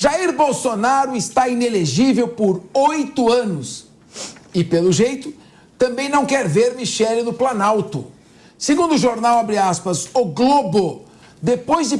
Jair Bolsonaro está inelegível por 8 anos. E, pelo jeito, também não quer ver Michele no Planalto. Segundo o jornal, abre aspas, O Globo, depois de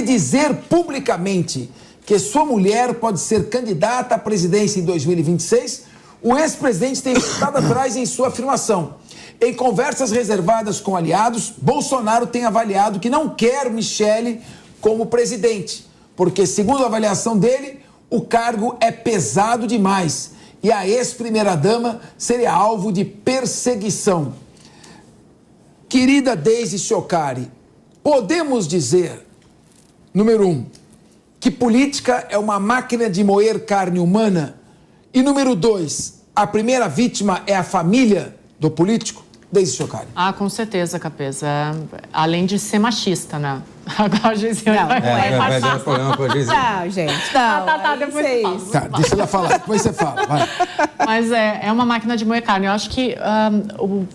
dizer publicamente que sua mulher pode ser candidata à presidência em 2026, o ex-presidente tem voltado atrás em sua afirmação. Em conversas reservadas com aliados, Bolsonaro tem avaliado que não quer Michele como presidente, porque, segundo a avaliação dele, o cargo é pesado demais e a ex-primeira-dama seria alvo de perseguição. Querida Deise Chocari, podemos dizer, número 1, que política é uma máquina de moer carne humana? E número 2, a primeira vítima é a família do político? Deise Chocari. Ah, com certeza, Capês. Além de ser machista, né? Agora a Gisele vai dar problema com a Gisele. Não, gente, não. Tá, depois você fala. Tá, deixa ela falar, depois você fala. Vai. Mas é uma máquina de moer carne. Eu acho que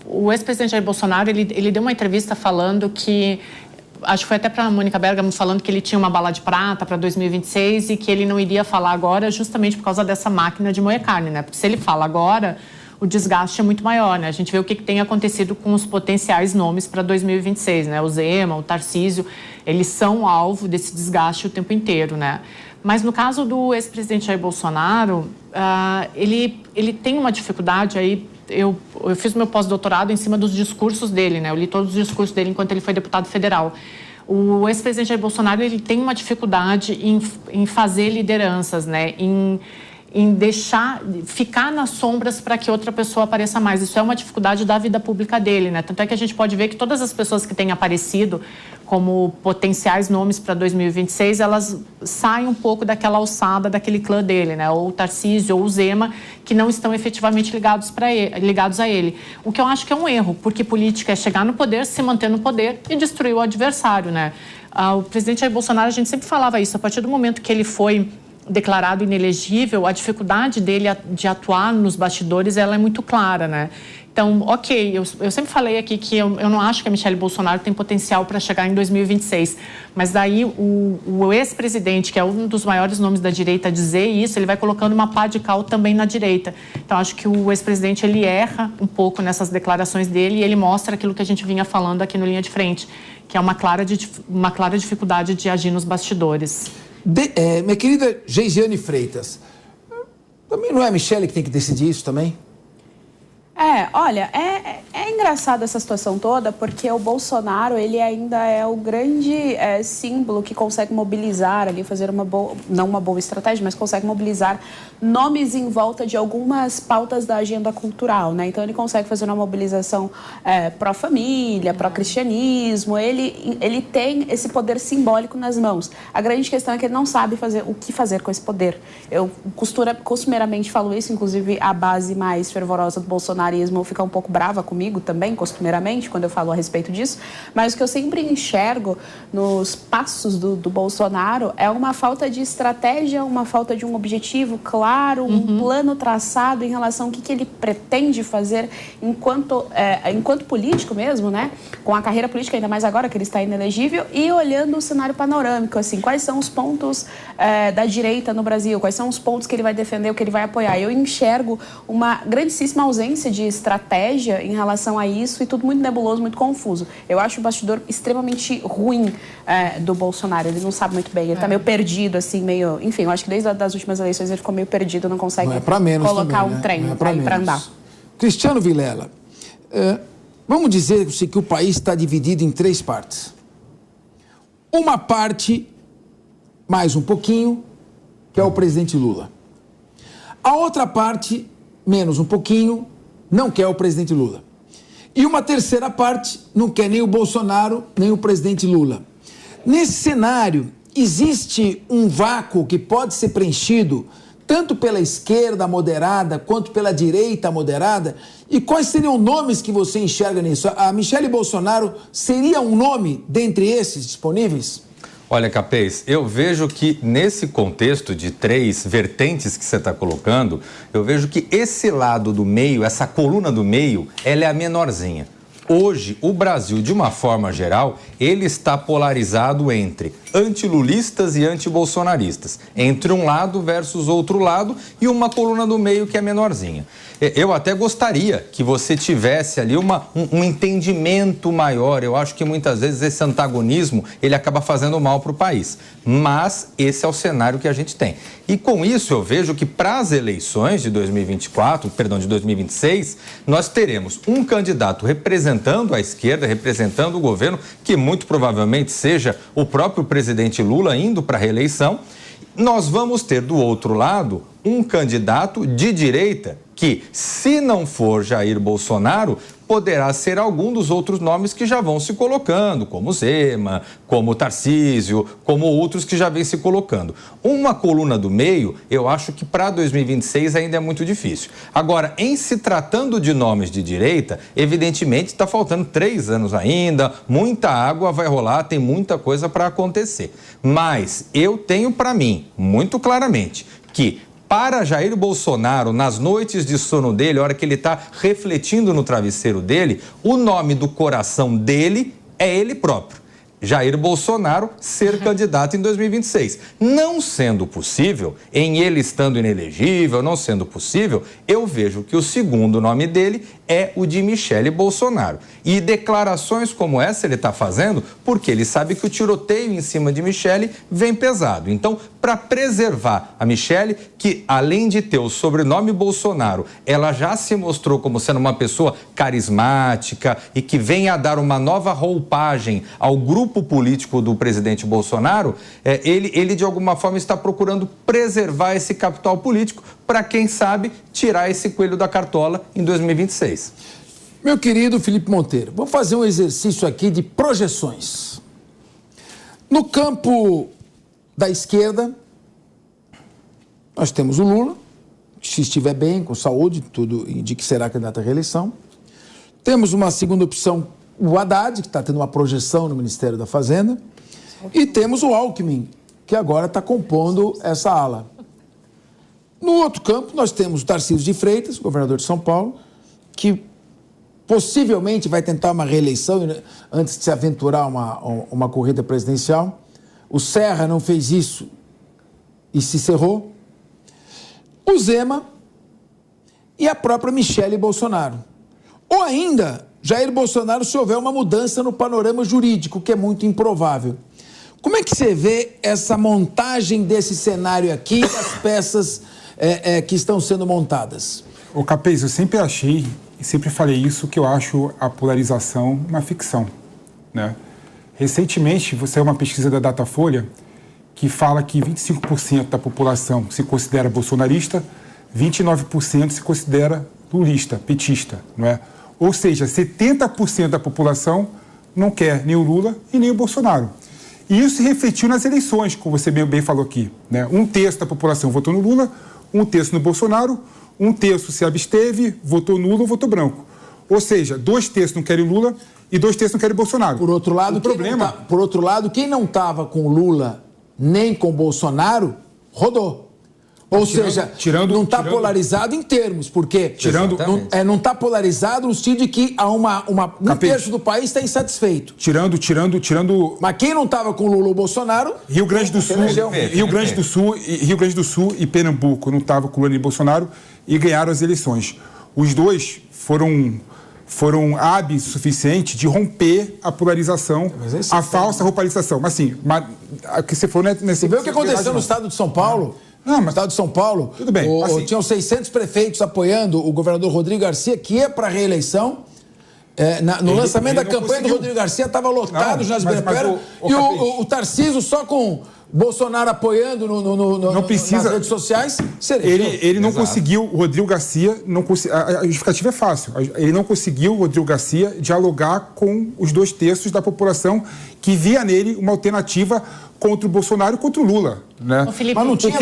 o ex-presidente Jair Bolsonaro, ele deu uma entrevista falando que... Acho que foi até para a Mônica Bergamo falando que ele tinha uma bala de prata para 2026 e que ele não iria falar agora justamente por causa dessa máquina de moer carne, né? Porque se ele fala agora, o desgaste é muito maior, né? A gente vê o que tem acontecido com os potenciais nomes para 2026, né? O Zema, o Tarcísio, eles são alvo desse desgaste o tempo inteiro, né? Mas no caso do ex-presidente Jair Bolsonaro, ele tem uma dificuldade aí. Eu fiz meu pós-doutorado em cima dos discursos dele, né? Eu li todos os discursos dele enquanto ele foi deputado federal. O ex-presidente Jair Bolsonaro, ele tem uma dificuldade em fazer lideranças, né? Em deixar, ficar nas sombras para que outra pessoa apareça mais. Isso é uma dificuldade da vida pública dele, né? Tanto é que a gente pode ver que todas as pessoas que têm aparecido como potenciais nomes para 2026, elas saem um pouco daquela alçada, daquele clã dele, né? Ou o Tarcísio ou o Zema, que não estão efetivamente ligados a ele. O que eu acho que é um erro, porque política é chegar no poder, se manter no poder e destruir o adversário, né? O presidente Jair Bolsonaro, a gente sempre falava isso, a partir do momento que ele foi declarado inelegível, a dificuldade dele de atuar nos bastidores, ela é muito clara, né? Então, ok, eu sempre falei aqui que eu não acho que a Michele Bolsonaro tem potencial para chegar em 2026, mas daí o ex-presidente, que é um dos maiores nomes da direita, dizer isso, ele vai colocando uma pá de cal também na direita. Então, acho que o ex-presidente, ele erra um pouco nessas declarações dele e ele mostra aquilo que a gente vinha falando aqui no Linha de Frente, que é uma clara dificuldade de agir nos bastidores. Minha querida Geisiane Freitas, também não é a Michele que tem que decidir isso também? Olha, é engraçado essa situação toda, porque o Bolsonaro, ele ainda é o grande símbolo que consegue mobilizar ali, fazer não uma boa estratégia, mas consegue mobilizar nomes em volta de algumas pautas da agenda cultural, né? Então ele consegue fazer uma mobilização pró-família, pró-cristianismo, ele tem esse poder simbólico nas mãos. A grande questão é que ele não sabe o que fazer com esse poder. Eu costumeiramente falo isso, inclusive a base mais fervorosa do Bolsonaro fica um pouco brava comigo também, costumeiramente, quando eu falo a respeito disso, mas o que eu sempre enxergo nos passos do Bolsonaro é uma falta de estratégia, uma falta de um objetivo claro, um plano traçado em relação ao que ele pretende fazer enquanto político mesmo, né? Com a carreira política, ainda mais agora que ele está inelegível, e olhando o cenário panorâmico, assim, quais são os pontos da direita no Brasil, quais são os pontos que ele vai defender, o que ele vai apoiar. Eu enxergo uma grandíssima ausência de estratégia em relação a isso e tudo muito nebuloso, muito confuso. Eu acho o bastidor extremamente ruim do Bolsonaro. Ele não sabe muito bem, ele está meio perdido, assim, meio... Enfim, eu acho que desde as últimas eleições ele ficou meio perdido, não consegue colocar também, um trem para andar. Cristiano Vilela, vamos dizer que o país está dividido em 3 partes. Uma parte, mais um pouquinho, que é o presidente Lula. A outra parte, menos um pouquinho, não quer o presidente Lula. E uma terceira parte não quer nem o Bolsonaro, nem o presidente Lula. Nesse cenário, existe um vácuo que pode ser preenchido tanto pela esquerda moderada quanto pela direita moderada? E quais seriam nomes que você enxerga nisso? A Michele Bolsonaro seria um nome dentre esses disponíveis? Olha, Capês, eu vejo que nesse contexto de 3 vertentes que você está colocando, eu vejo que esse lado do meio, essa coluna do meio, ela é a menorzinha. Hoje, o Brasil, de uma forma geral, ele está polarizado entre antilulistas e antibolsonaristas, entre um lado versus outro lado e uma coluna do meio que é menorzinha. Eu até gostaria que você tivesse ali um entendimento maior. Eu acho que muitas vezes esse antagonismo ele acaba fazendo mal para o país. Mas esse é o cenário que a gente tem. E com isso eu vejo que para as eleições de 2026, nós teremos um candidato representando a esquerda, representando o governo, que muito provavelmente seja o próprio presidente Lula indo para a reeleição. Nós vamos ter do outro lado um candidato de direita que, se não for Jair Bolsonaro, poderá ser algum dos outros nomes que já vão se colocando, como Zema, como Tarcísio, como outros que já vêm se colocando. Uma coluna do meio, eu acho que para 2026 ainda é muito difícil. Agora, em se tratando de nomes de direita, evidentemente está faltando 3 anos ainda, muita água vai rolar, tem muita coisa para acontecer. Mas eu tenho para mim, muito claramente, que para Jair Bolsonaro, nas noites de sono dele, a hora que ele está refletindo no travesseiro dele, o nome do coração dele é ele próprio. Jair Bolsonaro ser candidato em 2026. Não sendo possível, em ele estando inelegível, não sendo possível, eu vejo que o segundo nome dele é o de Michele Bolsonaro. E declarações como essa ele está fazendo porque ele sabe que o tiroteio em cima de Michele vem pesado. Então, para preservar a Michele, que além de ter o sobrenome Bolsonaro, ela já se mostrou como sendo uma pessoa carismática e que vem a dar uma nova roupagem ao grupo político do presidente Bolsonaro, ele de alguma forma está procurando preservar esse capital político para, quem sabe, tirar esse coelho da cartola em 2026. Meu querido Felipe Monteiro, vamos fazer um exercício aqui de projeções. No campo da esquerda, nós temos o Lula, que se estiver bem, com saúde, tudo indica que será candidato à reeleição. Temos uma segunda opção, o Haddad, que está tendo uma projeção no Ministério da Fazenda. E temos o Alckmin, que agora está compondo essa ala. No outro campo, nós temos o Tarcísio de Freitas, governador de São Paulo, que possivelmente vai tentar uma reeleição antes de se aventurar uma corrida presidencial. O Serra não fez isso e se cerrou. O Zema e a própria Michele Bolsonaro. Ou ainda, Jair Bolsonaro, se houver uma mudança no panorama jurídico, que é muito improvável. Como é que você vê essa montagem desse cenário aqui, das peças que estão sendo montadas? Ô Capês, eu sempre achei, e sempre falei isso, que eu acho a polarização uma ficção, né? Recentemente, você é uma pesquisa da Datafolha que fala que 25% da população se considera bolsonarista, 29% se considera lulista, petista, não é? Ou seja, 70% da população não quer nem o Lula e nem o Bolsonaro. E isso se refletiu nas eleições, como você bem falou aqui, né? 1/3 da população votou no Lula, 1/3 no Bolsonaro, 1/3 se absteve, votou nulo ou votou branco. Ou seja, 2/3 não querem Lula e 2/3 não querem Bolsonaro. Por outro lado, quem não estava com Lula nem com Bolsonaro, rodou. Ou seja, não está polarizado em termos, porque não está polarizado no sentido de que há um terço do país está insatisfeito. Tirando. Mas quem não estava com Lula ou Bolsonaro? Rio Grande do Sul e Pernambuco não estavam com Lula e Bolsonaro e ganharam as eleições. Os dois foram hábeis o suficiente de romper a polarização, a falsa polarização. Mas assim, o que você falou nesse. Você vê o que aconteceu no estado de São Paulo? No estado de São Paulo, tudo bem. Assim, tinham 600 prefeitos apoiando o governador Rodrigo Garcia, que ia para a reeleição. No lançamento da campanha do Rodrigo Garcia, estava lotado já as Ibirapuera. E o Tarcísio só com Bolsonaro apoiando nas redes sociais. Ele não conseguiu, o Rodrigo Garcia, a justificativa é fácil. Ele não conseguiu, o Rodrigo Garcia, dialogar com os 2/3 da população que via nele uma alternativa contra o Bolsonaro e contra o Lula, né? Mas não tinha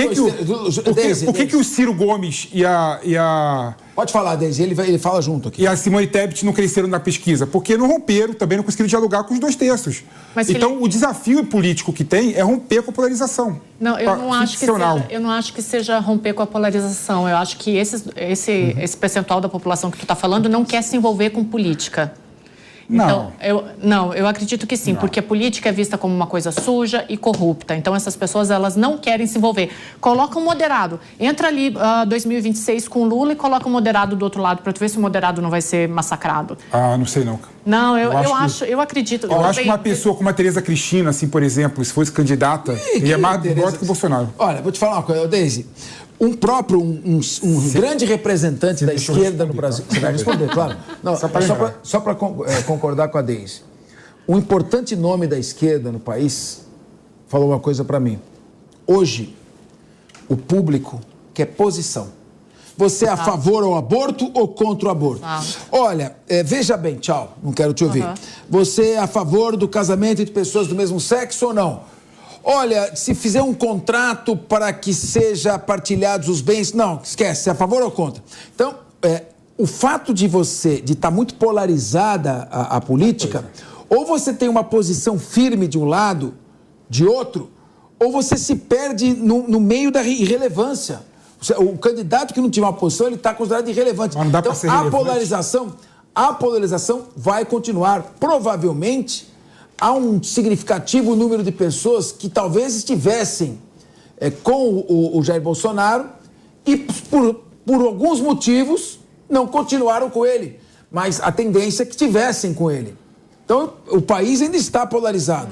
por que o Ciro Gomes e a... Pode falar, Deise, ele fala junto aqui. E a Simone Tebet não cresceram na pesquisa? Porque não romperam, também não conseguiram dialogar com os 2/3. Então, o desafio político que tem é romper com a polarização. Não, eu não acho que seja romper com a polarização. Eu acho que esse percentual da população que tu está falando não quer se envolver com política. Não. Então, eu acredito que sim, porque a política é vista como uma coisa suja e corrupta. Então, essas pessoas, elas não querem se envolver. Coloca um moderado. Entra ali 2026 com Lula e coloca um moderado do outro lado, para tu ver se o moderado não vai ser massacrado. Ah, não sei não. Não, eu acredito. Eu acho que uma pessoa como a Tereza Cristina, assim, por exemplo, se fosse candidata, ia mais voto que o Bolsonaro. Olha, vou te falar uma coisa, Deise. Um grande representante da esquerda no Brasil... Você vai responder, claro. Não, só para concordar com a Deise. Um importante nome da esquerda no país falou uma coisa para mim. Hoje, o público quer posição. Você é a favor ao aborto ou contra o aborto? Olha, veja bem, tchau, não quero te ouvir. Você é a favor do casamento entre pessoas do mesmo sexo ou não? Olha, se fizer um contrato para que seja partilhados os bens... Não, esquece, é a favor ou contra? Então, o fato de estar muito polarizada a política, ou você tem uma posição firme de um lado, de outro, ou você se perde no meio da irrelevância. O candidato que não tiver uma posição, ele está considerado irrelevante. Mas não dá então, para ser relevante. a polarização vai continuar, provavelmente... Há um significativo número de pessoas que talvez estivessem com o Jair Bolsonaro e, por alguns motivos, não continuaram com ele. Mas a tendência é que estivessem com ele. Então, o país ainda está polarizado.